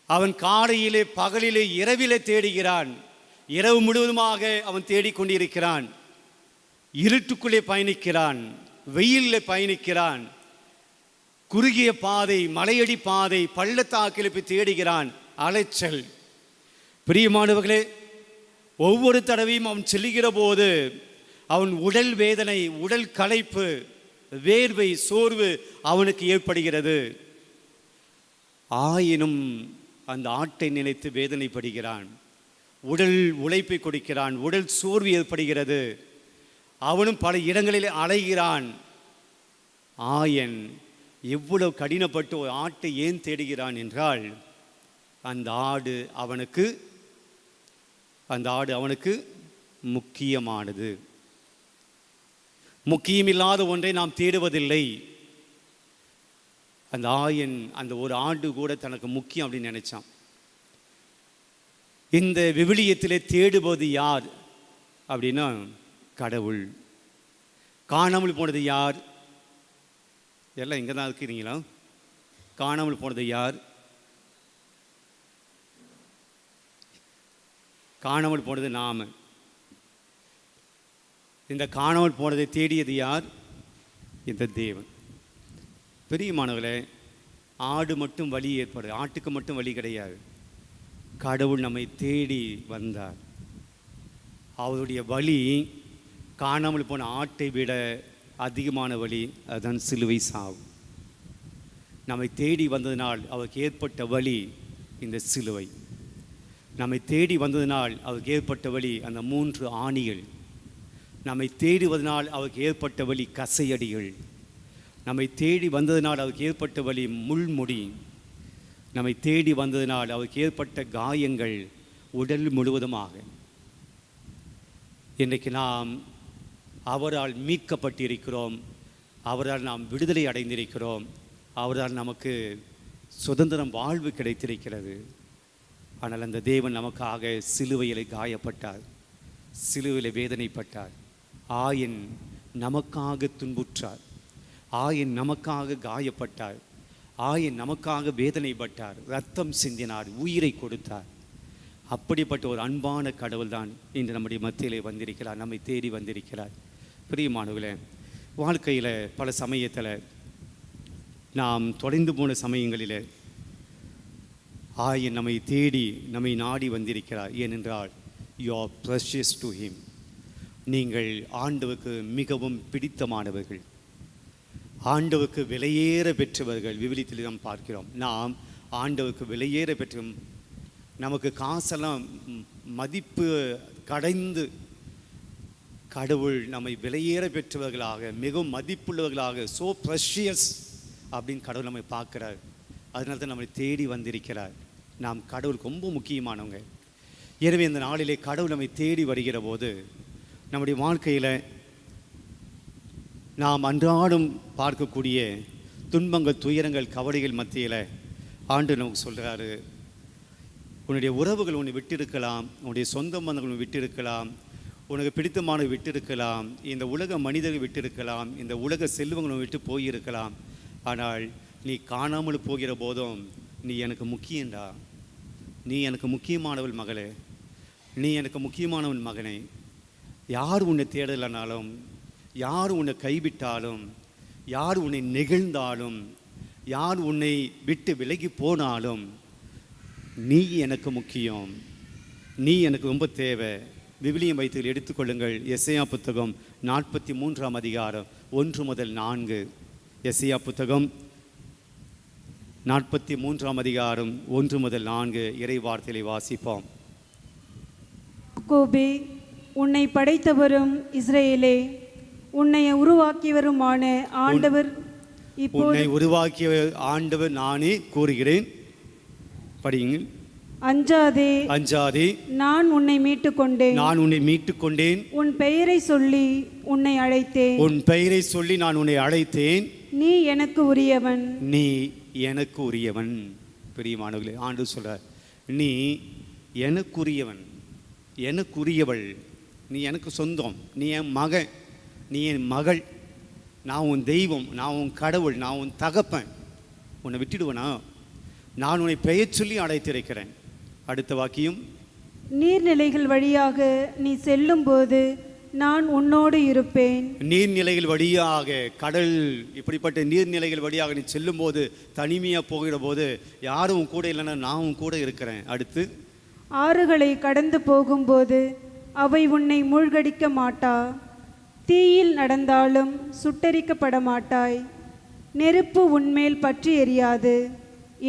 அவன் காலையிலே, பகலிலே, இரவிலே தேடுகிறான். இரவு முழுவதுமாக அவன் தேடிக்கொண்டிருக்கிறான். இருட்டுக்குள்ளே பயணிக்கிறான், வெயிலில் பயணிக்கிறான். குறுகிய பாதை, மலையடி பாதை, பள்ளத்தாக்கில் போய் தேடுகிறான். அலைச்சல். பிரியமானவர்களே, ஒவ்வொரு தடவையும் அவன் செல்லுகிற போது அவன் உடல் வேதனை, உடல் களைப்பு, வேர்வை, சோர்வு அவனுக்கு ஏற்படுகிறது. ஆயினும் அந்த ஆட்டை நினைத்து வேதனைப்படுகிறான். உடல் உழைப்பை கொடுக்கிறான், உடல் சோர்வு ஏற்படுகிறது. அவனும் பல இடங்களில் அலைகிறான். ஆயன் எவ்வளவு கடினப்பட்டு ஒரு ஆட்டை ஏன் தேடுகிறான் என்றால், அந்த ஆடு அவனுக்கு முக்கியமானது. முக்கியமில்லாத ஒன்றை நாம் தேடுவதில்லை. அந்த ஆயன் அந்த ஒரு ஆடு கூட தனக்கு முக்கியம் அப்படின்னு நினைச்சான். இந்த விவிலியத்திலே தேடுவது யார் அப்படின்னா கடவுள். காணாமல் போனது யார்? எல்லாம் இங்கே தான் இருக்கிறீங்களா? காணாமல் போனது யார்? காணாமல் போனது நாம. இந்த காணாமல் போனதை தேடியது யார்? இந்த தேவன். பிரியமானவர்களே, ஆடு மட்டும் வலி ஏற்படுது, ஆட்டுக்கு மட்டும் வலி கிடையாது. கடவுள் நம்மை தேடி வந்தார். அவருடைய வலி காணாமல் போன ஆட்டை விட அதிகமான வலி, அதுதான் சிலுவை சாவு. நம்மை தேடி வந்ததினால் அவருக்கு ஏற்பட்ட வலி இந்த சிலுவை. நம்மை தேடி வந்ததினால் அவருக்கு ஏற்பட்ட வலி அந்த 3 ஆணிகள். நம்மை தேடுவதனால் அவருக்கு ஏற்பட்ட வலி கசையடிகள். நம்மை தேடி வந்ததினால் அவருக்கு ஏற்பட்ட வலி முள்முடி. நம்மை தேடி வந்ததினால் அவருக்கு ஏற்பட்ட காயங்கள் உடல் முழுவதுமாக. இன்றைக்கு நாம் அவரால் மீட்கப்பட்டிருக்கிறோம், அவரால் நாம் விடுதலை அடைந்திருக்கிறோம், அவரால் நமக்கு சுதந்திரம், வாழ்வு கிடைத்திருக்கிறது. ஆனால் அந்த தேவன் நமக்காக சிலுவையில் காயப்பட்டார், சிலுவையில் வேதனைப்பட்டார். ஆயன் நமக்காக துன்புற்றார், ஆயன் நமக்காக காயப்பட்டார், ஆயன் நமக்காக வேதனைப்பட்டார், இரத்தம் சிந்தினார், உயிரை கொடுத்தார். அப்படிப்பட்ட ஒரு அன்பான கடவுள் தான் இன்று நம்முடைய மத்தியிலே வந்திருக்கிறார், நம்மை தேடி வந்திருக்கிறார். பிரியமானவர்களே, வாழ்க்கையில் பல சமயத்தில் நாம் தொலைந்து போன சமயங்களில் ஆயன் நம்மை தேடி நம்மை நாடி வந்திருக்கிறார். ஏனென்றால் you are precious to him. நீங்கள் ஆண்டவருக்கு மிகவும் பிடித்தமானவர்கள், ஆண்டவருக்கு விலையேற பெற்றவர்கள். விவிலியத்தில் நாம் பார்க்கிறோம், நாம் ஆண்டவருக்கு விலையேற பெற்ற, நமக்கு காசெல்லாம் மதிப்பு கடைந்து கடவுள் நம்மை விலையேற பெற்றவர்களாக, மிகவும் மதிப்புள்ளவர்களாக, ஸோ ப்ரெஷியஸ் அப்படின்னு கடவுள் நம்மை பார்க்குறார். அதனால தான் நம்மை தேடி வந்திருக்கிறார். நாம் கடவுளுக்கு ரொம்ப முக்கியமானவங்க. எனவே இந்த நாளிலே கடவுள் நம்மை தேடி வருகிற போது நம்முடைய வாழ்க்கையில் நாம் அன்றாடம் பார்க்கக்கூடிய துன்பங்கள், துயரங்கள், கவலைகள் மத்தியில் ஆண்டு நமக்கு சொல்கிறாரு, உன்னுடைய உறவுகள் உன்னை விட்டிருக்கலாம், உன்னுடைய சொந்த பந்தங்கள் உன்னை விட்டிருக்கலாம், உனக்கு பிடித்தமான விட்டிருக்கலாம், இந்த உலக மனிதர்கள் விட்டிருக்கலாம், இந்த உலக செல்வங்களை விட்டு போயிருக்கலாம். ஆனால் நீ காணாமல் போகிற போதும் நீ எனக்கு முக்கியண்டா, நீ எனக்கு முக்கியமானவள் மகளே, நீ எனக்கு முக்கியமானவன் மகனே. யார் உன்னை தேடலைனாலும், யார் உன்னை கைவிட்டாலும், யார் உன்னை நெகிழ்ந்தாலும், யார் உன்னை விட்டு விலகி போனாலும் நீ எனக்கு முக்கியம், நீ எனக்கு ரொம்ப தேவை. விவிலியம் வைத்து எடுத்துக்கொள்ளுங்கள். எசையா புத்தகம் 43ஆம் அதிகாரம் 1 முதல் 4. எசையா புத்தகம் 43ஆம் அதிகாரம் 1 முதல் 4 இறை வார்த்தையை வாசிப்போம். யாக்கோபே, உன்னை படைத்தவரும் இஸ்ரவேலே, உன்னை உருவாக்கியவருமான ஆண்டவர் இப்போது உன்னை உருவாக்கிய ஆண்டவர் நானே கூறுகிறேன். படியுங்கள். அஞ்சாதே, அஞ்சாதே, நான் உன்னை மீட்டுக் கொண்டேன், நான் உன்னை மீட்டுக் கொண்டேன், உன் பெயரை சொல்லி உன்னை அழைத்தேன், உன் பெயரை சொல்லி நான் உன்னை அழைத்தேன், நீ எனக்கு உரியவன், நீ எனக்கு உரியவன். பிரியமானவர்களே, ஆண்டவர் சொல்றார், நீ எனக்குரியவன், எனக்குரியவள், நீ எனக்கு சொந்தம், நீ என் மகன், நீ என் மகள், நான் உன் தெய்வம், நான் உன் கடவுள், நான் உன் தகப்பன். உன்னை விட்டுடுவனா? நான் உன்னை பெயர் சொல்லி அழைத்திருக்கிறேன். அடுத்த வாக்கியம், நீர்நிலைகள் வழியாக நீ செல்லும்போது நான் உன்னோடு இருப்பேன். நீர்நிலைகள் வழியாக, கடல் இப்படிப்பட்ட நீர்நிலைகள் வழியாக நீ செல்லும் போது, தனிமையாக போகிற போது, யாரும் உன் கூட இல்லைன்னா நான் உன் கூட இருக்கிறேன். அடுத்து, ஆறுகளை கடந்து போகும்போது அவை உன்னை மூழ்கடிக்க மாட்டா, தீயில் நடந்தாலும் சுட்டரிக்கப்பட மாட்டாய், நெருப்பு உன்மேல் பற்றி எரியாது,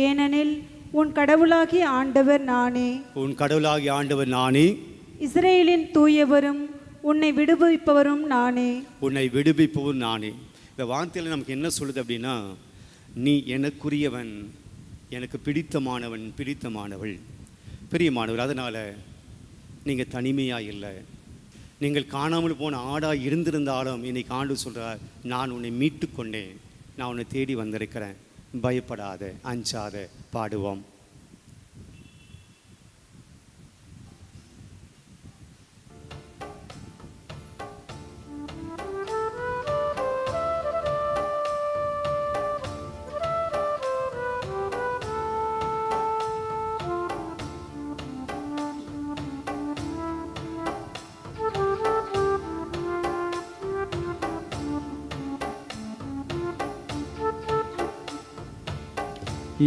ஏனெனில் உன் கடவுளாகிய ஆண்டவர் நானே, உன் கடவுளாகிய ஆண்டவர் நானே, இஸ்ரேலின் தூயவரும் உன்னை விடுவிப்பவரும் நானே, உன்னை விடுவிப்பவரும் நானே. இந்த வார்த்தையில் நமக்கு என்ன சொல்லுது அப்படின்னா, நீ எனக்குரியவன், எனக்கு பிடித்தமானவன், பிடித்தமானவள், பிரியமானவள். அதனால் நீங்கள் தனிமையாக இல்லை, நீங்கள் காணாமல் போன ஆடாக இருந்திருந்தாலும் இன்னைக்கு ஆண்டு சொல்கிறார், நான் உன்னை மீட்டு கொண்டேன், நான் உன்னை தேடி வந்திருக்கிறேன், பயப்படாத, அஞ்சாத. பாடுவோம்.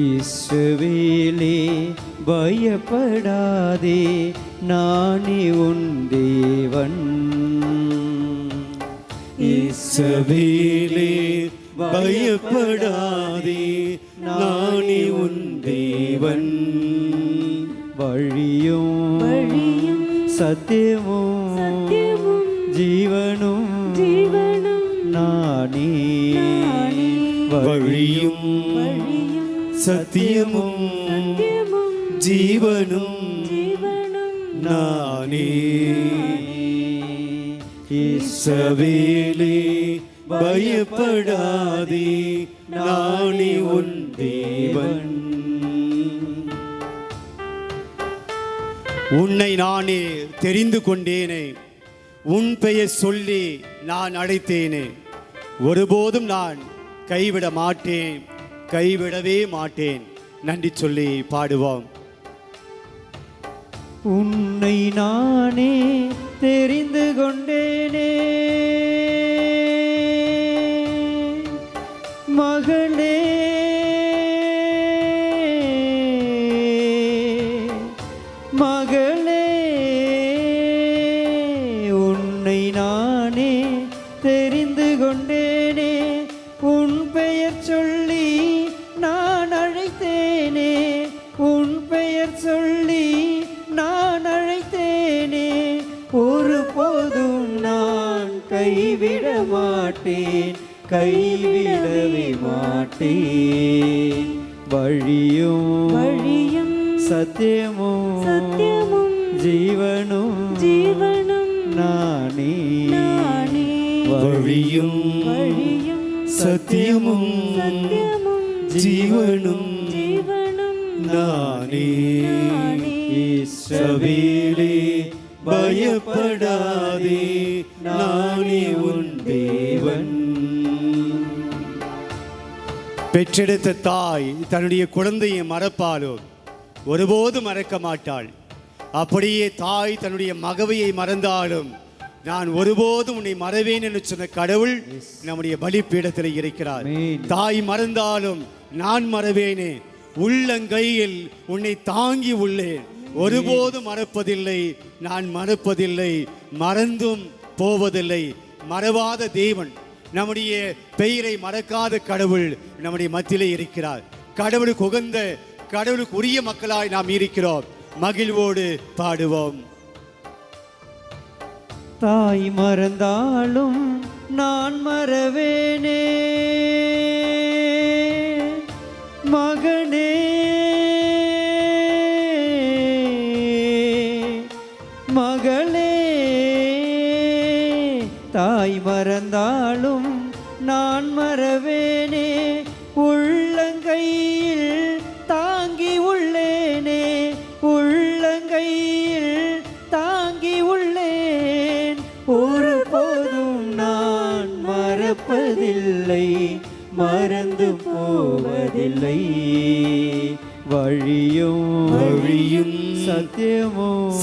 இஸ்ரவேலே பயப்படாதே, நானே உன் தேவன். இஸ்ரவேலே பயப்படாதே, நானே உன் தேவன். வழியும் சத்தியமும் ஜீவனும் நானே, வழியும் சத்தியமும் ஜீவனும் நானே. இஸ்ரவேலே பயப்படாதே, நானே உன் தேவன். உன்னை நானே தெரிந்து கொண்டேனே, உன் பெயர் சொல்லி நான் அழைத்தேனே, ஒருபோதும் நான் கைவிட மாட்டேன், கைவிடவே மாட்டேன். நன்றி சொல்லி பாடுவோம். உன்னை நானே தெரிந்து கொண்டேனே, மகளே மகளே உன்னை நானே தெரிந்து கொண்டேனே, உன் பெயர் சொல்லி நான் அழைத்தேனே, உன் பெயர் சொல்லி நான் அழைத்தேனே, ஒருபோதும் நான் கைவிட மாட்டேன், கைவிடவே மாட்டேன். வழியும் சத்தியமும் ஜீவனும் நானே. வழியும் சத்தியமும் ஜீவனும் நானே. இஸ்ரவேலே பயப்படாதே, நானே உன் தேவன். பெற்றெடுத்த தாய் தன்னுடைய குழந்தையை மறப்பாலோ? ஒருபோதும் மறக்க மாட்டாள். அப்படியே தாய் தன்னுடைய மகவையை மறந்தாலும் நான் ஒருபோதும் உன்னை மறவேன் என்று சொன்ன கடவுள் நம்முடைய பலிபீடத்தில் இருக்கிறார். தாய் மறந்தாலும் நான் மறவேனே, உள்ளங்கையில் உன்னை தாங்கி உள்ளேன், ஒருபோதும் மறப்பதில்லை, நான் மறப்பதில்லை, மறந்தும் போவதில்லை. மறவாத தேவன், நம்முடைய பெயரை மறக்காத கடவுள் நம்முடைய மத்தியிலே இருக்கிறார். கடவுளுக்கு உகந்த, கடவுளுக்கு உரிய மக்களாய் நாம் இருக்கிறோம். மகிழ்வோடு பாடுவோம். தாய் மறந்தாலும் நான் மறவேனே, மகனே மகளே. தாய் மறந்தாலும் நான் மறவேனே, உள்ளங்கையில் தாங்கி உள்ளேனே, உள்ளங்கையில் தாங்கி உள்ளேன், ஒருபோதும் நான் மறப்பதில்லை, மறந்து போவதில்லை. வழியும் சத்தியமும்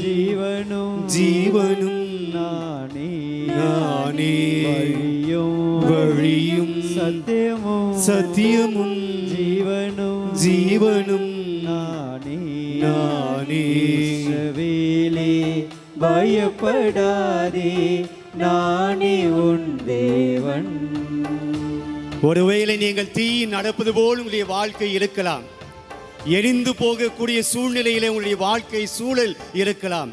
ஜீவனும் நானே. வழியும் சத்தியமும் ஜீவனும் நானே. இஸ்ரவேலே பயப்படாதே, நானே உன் தேவன். ஒருவேளை நீங்கள் தீயில் நடப்பது போல் உங்களுடைய வாழ்க்கை இருக்கலாம். எரிந்து போகக்கூடிய சூழ்நிலையிலே உங்களுடைய வாழ்க்கை சூழல் இருக்கலாம்.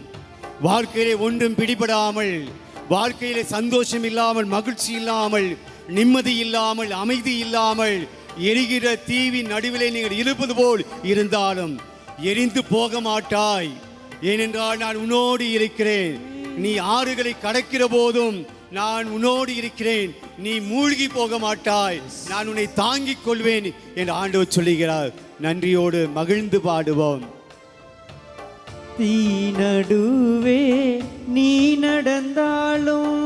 வாழ்க்கையிலே ஒன்றும் பிடிபடாமல், வாழ்க்கையிலே சந்தோஷம் இல்லாமல், மகிழ்ச்சி இல்லாமல், நிம்மதி இல்லாமல், அமைதி இல்லாமல் எரிகிற தீவின் நடுவிலே நீங்கள் இருப்பது போல் இருந்தாலும் எரிந்து போக மாட்டாய். ஏனென்றால் நான் உன்னோடு இருக்கிறேன். நீ ஆறுகளை கடக்கிற போதும் நான் உன்னோடு இருக்கிறேன். நீ மூழ்கி போக மாட்டாய், நான் உன்னை தாங்கிக் கொள்வேன் என்று ஆண்டவர் சொல்லுகிறார். நன்றியோடு மகிழ்ந்து பாடுவோம். தீ நடுவே நீ நடந்தாலும்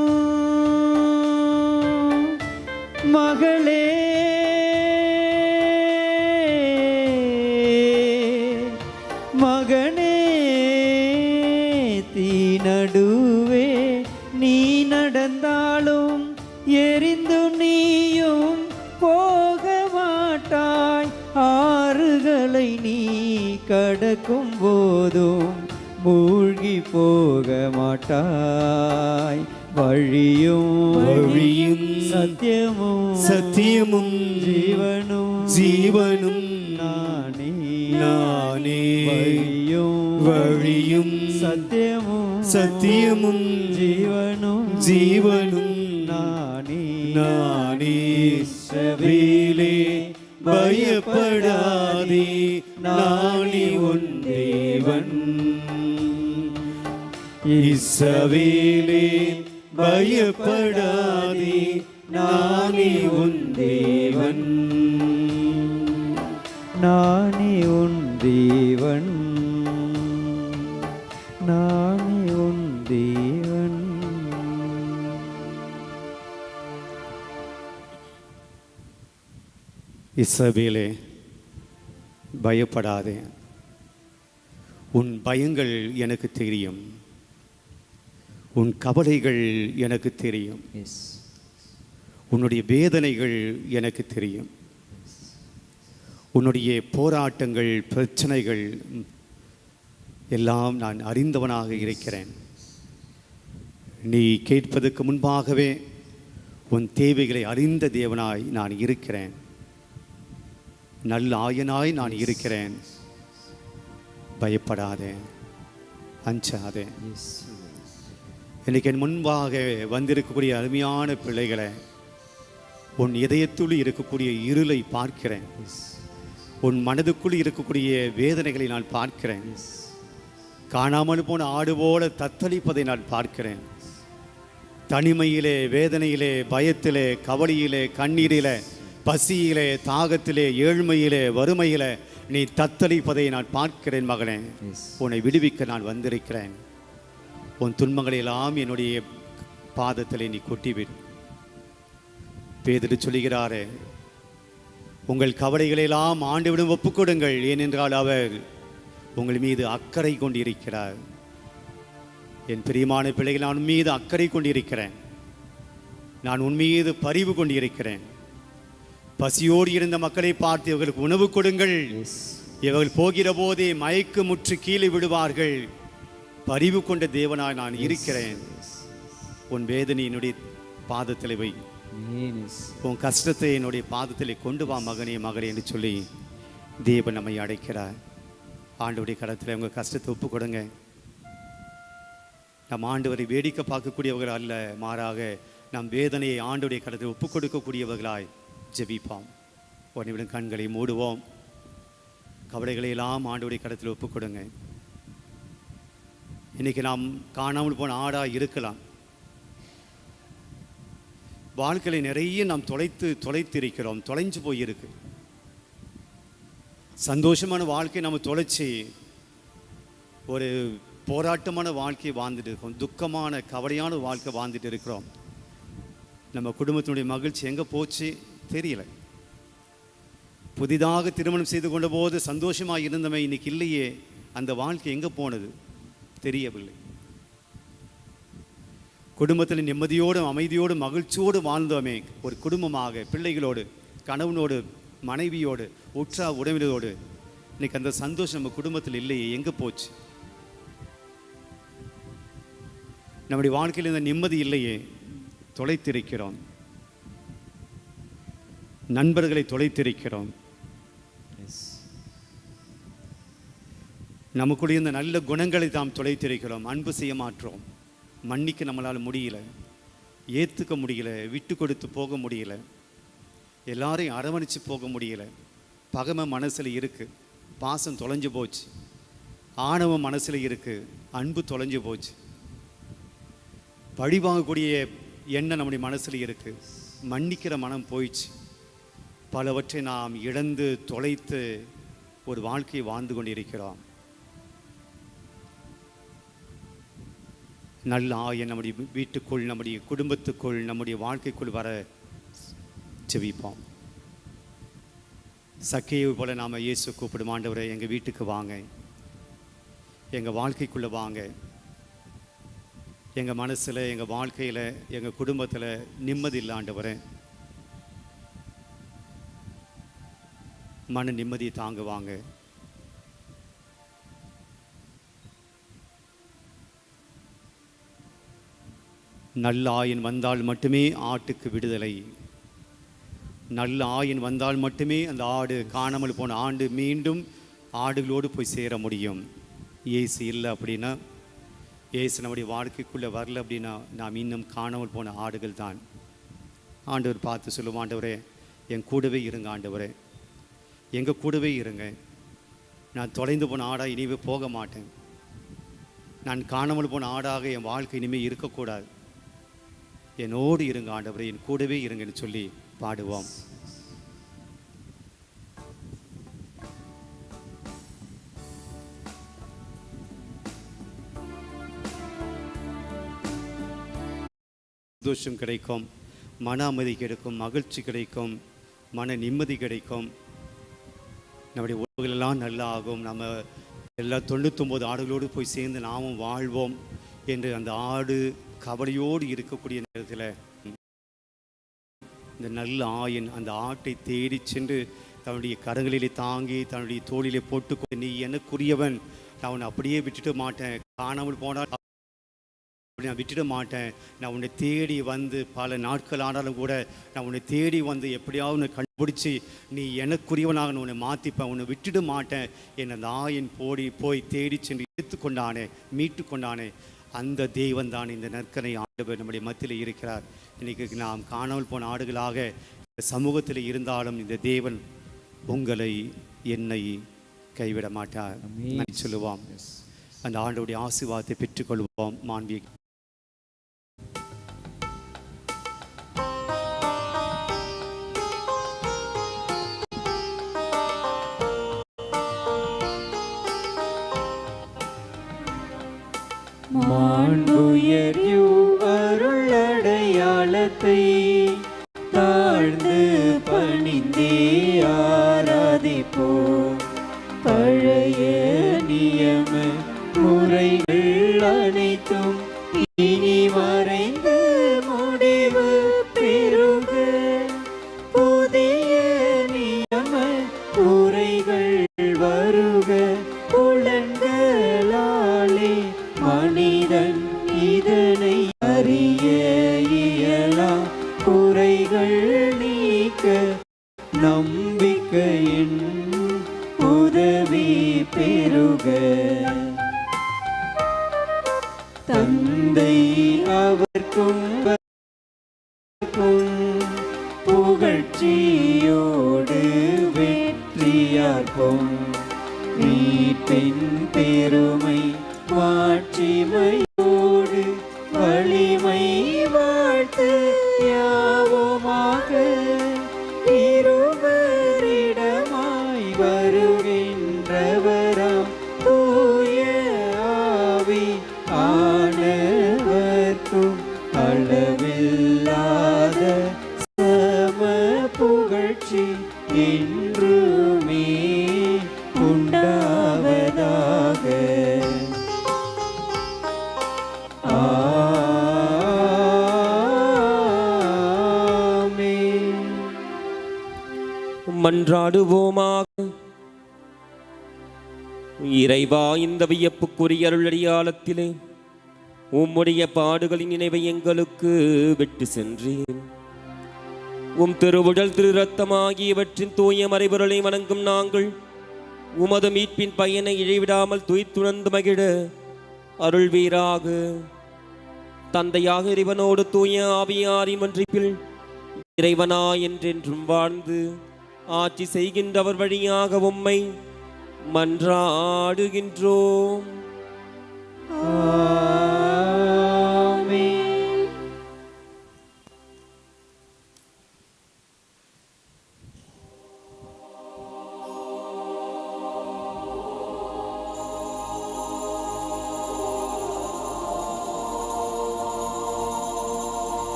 மகளே, மகனே. தீ நடுவே நீ நடந்தாலும் எரிந்து நீயும் போக மாட்டாய், ஆறுகளை நீ கடக்கும் போதும் மூழ்கி போக மாட்டாய். வழியும் சத்தியமும் ஜீவனும் நானே. வழியும் சத்தியமும் ஜீவனும் நானே. இஸ்ரவேலே பயப்படாதே, நானே உன் தேவன். இஸ்ரவேலே பயப்படாதே, நானே உன் தேவன். நானே உன் தேவன், நானே உன் தேவன். இஸ்ரவேலே பயப்படாதே, உன் பயங்கள் எனக்கு தெரியும், உன் கவலைகள் எனக்கு தெரியும், உன்னுடைய வேதனைகள் எனக்கு தெரியும், உன்னுடைய போராட்டங்கள் பிரச்சனைகள் எல்லாம் நான் அறிந்தவனாக இருக்கிறேன். நீ கேட்பதற்கு முன்பாகவே உன் தேவைகளை அறிந்த தேவனாய் நான் இருக்கிறேன். நல்ல ஆயனாய் நான் இருக்கிறேன். பயப்படாதே, அஞ்சாதே. இன்னைக்கு என் முன்பாக வந்திருக்கக்கூடிய அருமையான பிள்ளைகளை, உன் இதயத்துள் இருக்கக்கூடிய இருளை பார்க்கிறேன். உன் மனதுக்குள் இருக்கக்கூடிய வேதனைகளை நான் பார்க்கிறேன். காணாமல் போன ஆடு போல தத்தளிப்பதை நான் பார்க்கிறேன். தனிமையிலே, வேதனையிலே, பயத்திலே, கவலையிலே, கண்ணீரிலே, பசியிலே, தாகத்திலே, ஏழ்மையிலே, வறுமையிலே நீ தத்தளிப்பதை நான் பார்க்கிறேன். மகனே, உன்னை விடுவிக்க நான் வந்திருக்கிறேன். உன் துன்பங்களை எல்லாம் என்னுடைய பாதத்திலே நீ கொட்டிவிடு. பேதுரு சொல்லுகிறாரே, உங்கள் கவலைகளை எல்லாம் ஆண்டவரிடம் ஒப்புக்கொடுங்கள், ஏனென்றால் அவர் உங்கள் மீது அக்கறை கொண்டிருக்கிறார். என் பிரியமான பிள்ளைகள், நான் உன் மீது அக்கறை கொண்டிருக்கிறேன். நான் உன் மீது பரிவு கொண்டிருக்கிறேன். பசியோடு இருந்த மக்களை பார்த்து இவர்களுக்கு உணவு கொடுங்கள், இவர்கள் போகிற போதே மயக்கு முற்று கீழே விடுவார்கள். பரிவு கொண்ட தேவனாய் நான் இருக்கிறேன். உன் வேதனை என்னுடைய பாதத்தில் வை, உன் கஷ்டத்தை என்னுடைய பாதத்தில் கொண்டு வா மகனே, மகளே என்று சொல்லி தேவன் நம்மை அழைக்கிறார். ஆண்டவருடைய கரத்தில் உங்கள் கஷ்டத்தை ஒப்பு கொடுங்க. நம் ஆண்டவரை வேடிக்கை பார்க்கக்கூடியவர்கள் அல்ல, மாறாக நம் வேதனையை ஆண்டவருடைய கரத்தில் ஒப்பு கொடுக்கக்கூடியவர்களாய் ஜெபிப்போம். ஒரு நிமிடம் கண்களை மூடுவோம். கவலைகளை எல்லாம் ஆண்டவருடைய கரத்தில் ஒப்பு கொடுங்க. இன்னைக்கு நாம் காணாமல் போன ஆடாக இருக்கலாம். வாழ்க்கையை நிறைய நாம் தொலைத்து இருக்கிறோம், தொலைஞ்சு போயிருக்கு. சந்தோஷமான வாழ்க்கை நம்ம தொலைச்சி ஒரு போராட்டமான வாழ்க்கையை வாழ்ந்துட்டு இருக்கோம். துக்கமான கவலையான வாழ்க்கை வாழ்ந்துட்டு இருக்கிறோம். நம்ம குடும்பத்தினுடைய மகிழ்ச்சி எங்கே போச்சு தெரியல. புதிதாக திருமணம் செய்து கொண்ட போது சந்தோஷமாக இருந்தவன் இன்னைக்கு இல்லையே, அந்த வாழ்க்கை எங்கே போனது தெரியவில்லை. குடும்பத்தில் நிம்மதியோடும் அமைதியோடும் மகிழ்ச்சியோடு வாழ்ந்தோமே, ஒரு குடும்பமாக பிள்ளைகளோடு, கணவனோடு, மனைவியோடு, உற்றா உறவினரோடு, இன்னைக்கு அந்த சந்தோஷம் நம்ம குடும்பத்தில் இல்லையே, எங்கே போச்சு? நம்முடைய வாழ்க்கையில் இந்த நிம்மதி இல்லையே, தொலைத்திருக்கிறோம். நண்பர்களை தொலைத்திருக்கிறோம். நமக்குடைய இந்த நல்ல குணங்களை தாம் தொலைத்திருக்கிறோம். அன்பு செய்ய மாற்றோம். மன்னிக்க நம்மளால் முடியல, ஏற்றுக்க முடியல, விட்டு கொடுத்து போக முடியல, எல்லாரையும் அரவணைச்சு போக முடியல. பகைமை மனசில் இருக்குது, பாசம் தொலைஞ்சு போச்சு. ஆணவம் மனசில் இருக்குது, அன்பு தொலைஞ்சு போச்சு. பழி வாங்கக்கூடிய எண்ணம் நம்முடைய மனசில் இருக்குது, மன்னிக்கிற மனம் போயிடுச்சு. பலவற்றை நாம் இழந்து தொலைத்து ஒரு வாழ்க்கையை வாழ்ந்து கொண்டிருக்கிறோம். நல்ல ஆயன் நம்முடைய வீட்டுக்குள், நம்முடைய குடும்பத்துக்குள், நம்முடைய வாழ்க்கைக்குள் வர செவிப்போம். சக்கையை போல நாம் இயேசு கூப்பிடும், ஆண்டவரை எங்கள் வீட்டுக்கு வாங்க, எங்கள் வாழ்க்கைக்குள்ளே வாங்க. எங்கள் மனசில், எங்கள் வாழ்க்கையில், எங்கள் குடும்பத்தில் நிம்மதி இல்லை ஆண்டவரே, மன நிம்மதியை தாங்குவாங்க. நல்ல ஆயன் வந்தால் மட்டுமே ஆட்டுக்கு விடுதலை. நல்ல ஆயன் வந்தால் மட்டுமே அந்த ஆடு, காணாமல் போன ஆண்டு மீண்டும் ஆடுகளோடு போய் சேர முடியும். இயேசு இல்லை அப்படின்னா, இயேசு நம்முடைய வாழ்க்கைக்குள்ளே வரல அப்படின்னா, நாம் இன்னும் காணாமல் போன ஆடுகள் தான். ஆண்டவர் பார்த்து சொல்லுவோம், ஆண்டவரே என் கூடவே இருங்க, ஆண்டவரே எங்கள் கூடவே இருங்க. நான் தொலைந்து போன ஆடாக இனிமே போக மாட்டேன். நான் காணாமல் போன ஆடாக என் வாழ்க்கை இனிமேல் இருக்கக்கூடாது. என்னோடு இருங்க ஆண்டவரே, என் கூடவே இருங்கன்னு சொல்லி பாடுவோம். சந்தோஷம் கிடைக்கும், மன அமைதி கிடைக்கும், மகிழ்ச்சி கிடைக்கும், மன நிம்மதி கிடைக்கும். நம்முடைய உறவுகளெல்லாம் நல்லா ஆகும். நம்ம எல்லா 99 ஆடுகளோடு போய் சேர்ந்து நாமும் வாழ்வோம் என்று அந்த ஆடு கவலையோடு இருக்கக்கூடிய நேரத்தில் இந்த நல்ல ஆயன் அந்த ஆட்டை தேடி சென்று தன்னுடைய கரங்களிலே தாங்கி, தன்னுடைய தோளிலே போட்டுக்கொண்டு, நீ எனக்குரியவன், நான் உன்னை அப்படியே விட்டுட்டு மாட்டேன், காணாமல் போனால் அப்படி நான் விட்டுட மாட்டேன். நான் உன்னை தேடி வந்து பல நாட்கள் ஆனாலும் கூட நான் உன்னை தேடி வந்து எப்படியாவது உன்னை கண்டுபிடிச்சி நீ எனக்குரியவனாக நான் உன்னை மாற்றிப்பேன், உன்னை விட்டுட மாட்டேன். என்னை நாயின் போய் தேடி சென்று எடுத்துக்கொண்டானே, மீட்டு கொண்டானே, அந்த தெய்வன் தான் இந்த நற்கனை ஆண்டவர் நம்முடைய மத்தியில் இருக்கிறார். இன்றைக்கி நாம் காணாமல் போன ஆடுகளாக சமூகத்தில் இருந்தாலும் இந்த தேவன் உங்களை என்னை கைவிட மாட்டார். சொல்லுவோம், அந்த ஆண்டவருடைய ஆசீர்வாதத்தை பெற்றுக்கொள்வோம். மாண்பீக மாண்புயர்யூ அருளடையாளத்தை தாழ்ந்து பணிந்தே ஆராதிப்போம். பழைய நியம முறைகள் அனைத்தும் இனி மறைந்து முடிவு பெறுக. புதிய நியம முறைகள் வருக. புலன்களாலே மனிதன் இதனை அறிய இயலா. குறைகள் நீக்க நம்பிக்கையின் உதவி பெறுக. தந்தை அவர்க்கும் புகழ்ச்சியோடு வெற்றியார்க்கும். மீட்பின் பெருமை மாட்சிமையோடு வலிமை வாழ்த்து யாவுமாக. இருவரிடமாய் வருகின்றவராம் தூய ஆவி ஆனவர்க்கும் அளவில்லாத சம புகழ்ச்சி என்றுமே உண்டாவதாக. மன்றாடுவோமாக. இறைவா, இந்த வியப்புக்குரிய அருளடியாளத்திலே உம்முடைய பாடுகளின் நினைவை எங்களுக்கு விட்டு சென்றேன். உம் திருவுடல் திரு ரத்தம் ஆகியவற்றின் தூய மறைபொருளை வணங்கும் நாங்கள் உமது மீட்பின் பயனை இழைவிடாமல் துய்த்துணர்ந்து மகிழ அருள்வீராக. தந்தையாக இறைவனோடு தூய ஆவியாரின் ஒன்றிப்பில் இறைவனா என்றென்றும் வாழ்ந்து ஆட்சி செய்கின்றவர் வழியாக உம்மை மன்றாடுகின்றோம்.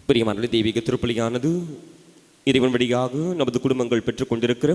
பிரியமான தெய்வீக திருப்பலியானது இறைவன் வழியாக நமது குடும்பங்கள் பெற்றுக் கொண்டிருக்கிற